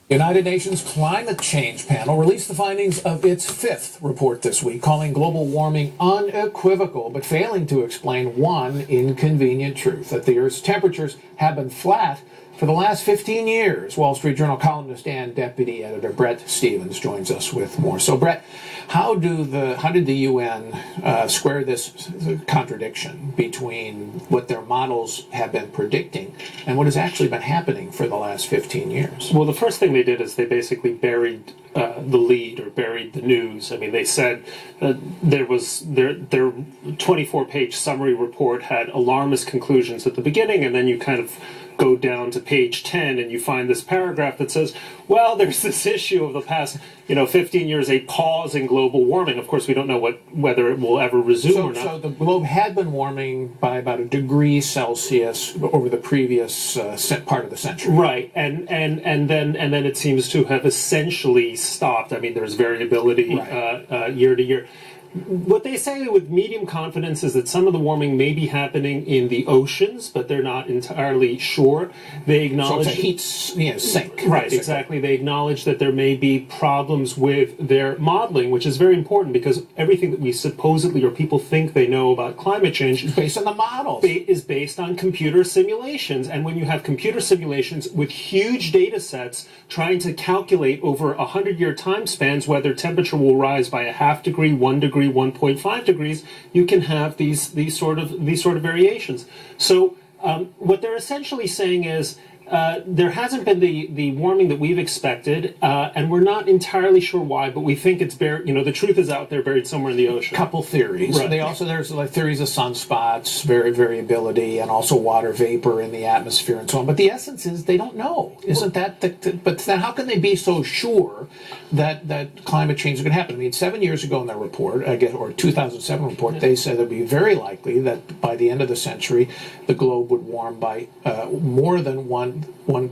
United Nations Climate Change Panel released the findings of its fifth report this week, calling global warming unequivocal, but failing to explain one inconvenient truth, that the Earth's temperatures have been flat for the last 15 years. Wall Street Journal columnist and deputy editor Brett Stevens joins us with more. So, Brett, how did the UN square this contradiction between what their models have been predicting and what has actually been happening for the last 15 years? Well, the first thing they did is they basically buried the lead, or buried the news. I mean, they said their 24-page summary report had alarmist conclusions at the beginning, and then you kind of go down to page 10 and you find this paragraph that says, well, there's this issue of the past 15 years, a pause in global warming. Of course, we don't know whether it will ever resume or not. So the globe had been warming by about 1 degree Celsius over the previous part of the century. Right, and then it seems to have essentially stopped. I mean, there's variability year to year. What they say with medium confidence is that some of the warming may be happening in the oceans, but they're not entirely sure. They acknowledge... So it's a heat sink. Right, basically. Exactly. They acknowledge that there may be problems with their modeling, which is very important because everything that we supposedly or people think they know about climate change is based on the models. Is based on computer simulations. And when you have computer simulations with huge data sets trying to calculate over 100-year time spans whether temperature will rise by 0.5 degree, 1 degree, 1.5 degrees, you can have these sort of variations. So what they're essentially saying is there hasn't been the warming that we've expected, and we're not entirely sure why, but we think it's buried. The truth is out there, buried somewhere in the ocean. Couple theories. Right. There's like theories of sunspots, variability, and also water vapor in the atmosphere and so on. But the essence is they don't know. Isn't that? But then how can they be so sure that climate change is going to happen? I mean, 7 years ago in their report, I guess, or 2007 report, they said it would be very likely that by the end of the century, the globe would warm by more than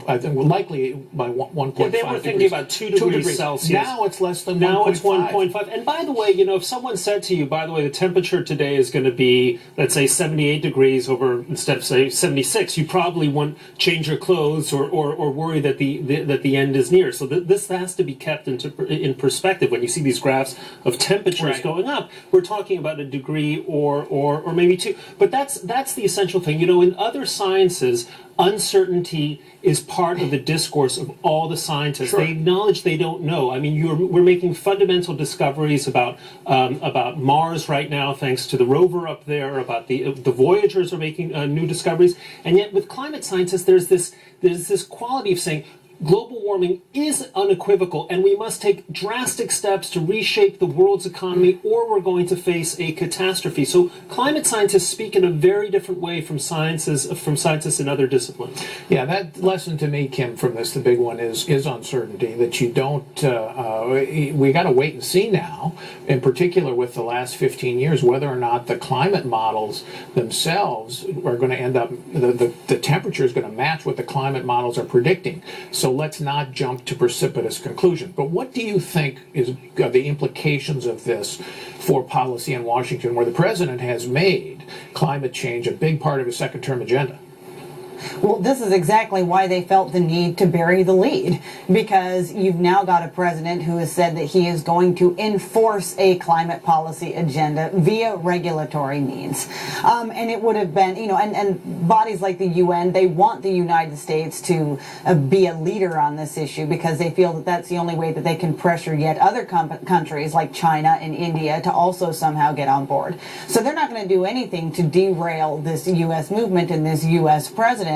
I think likely by 1.5 degrees. They were thinking about 2 degrees Celsius. Now it's less than 1.5. Now it's 1.5. And by the way, if someone said to you, by the way, the temperature today is going to be, let's say, 78 degrees instead of, say, 76, you probably won't change your clothes or worry that the end is near. So this has to be kept in perspective. When you see these graphs of temperatures going up, we're talking about 1 degree or maybe 2. But that's the essential thing. In other sciences, uncertainty is part of the discourse of all the scientists. Sure. They acknowledge they don't know. I mean, we're making fundamental discoveries about Mars right now, thanks to the rover up there. About the Voyagers are making new discoveries, and yet with climate scientists, there's this quality of saying global warming is unequivocal, and we must take drastic steps to reshape the world's economy, or we're going to face a catastrophe. So climate scientists speak in a very different way from scientists in other disciplines. Yeah, that lesson to me, Kim, from this, the big one is uncertainty, that you don't, we got to wait and see now, in particular with the last 15 years, whether or not the climate models themselves are going to end up, the temperature is going to match what the climate models are predicting. So let's not jump to precipitous conclusions. But what do you think are the implications of this for policy in Washington, where the president has made climate change a big part of his second-term agenda? Well, this is exactly why they felt the need to bury the lead, because you've now got a president who has said that he is going to enforce a climate policy agenda via regulatory means. And it would have been, and bodies like the UN, they want the United States to be a leader on this issue because they feel that that's the only way that they can pressure yet other countries like China and India to also somehow get on board. So they're not going to do anything to derail this U.S. movement and this U.S. president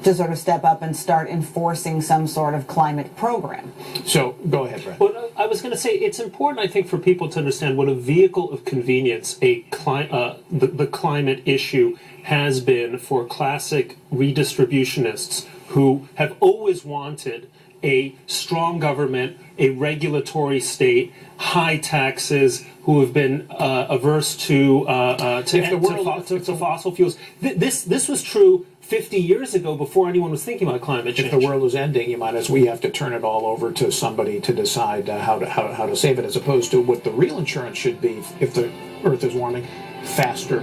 to sort of step up and start enforcing some sort of climate program. So go ahead, Brett. Well, I was going to say it's important, I think, for people to understand what a vehicle of convenience the climate issue has been for classic redistributionists who have always wanted a strong government, a regulatory state, high taxes, who have been averse to fossil fuels. This was true 50 years ago, before anyone was thinking about climate change. If the world is ending, we have to turn it all over to somebody to decide how to save it, as opposed to what the real insurance should be if the Earth is warming faster.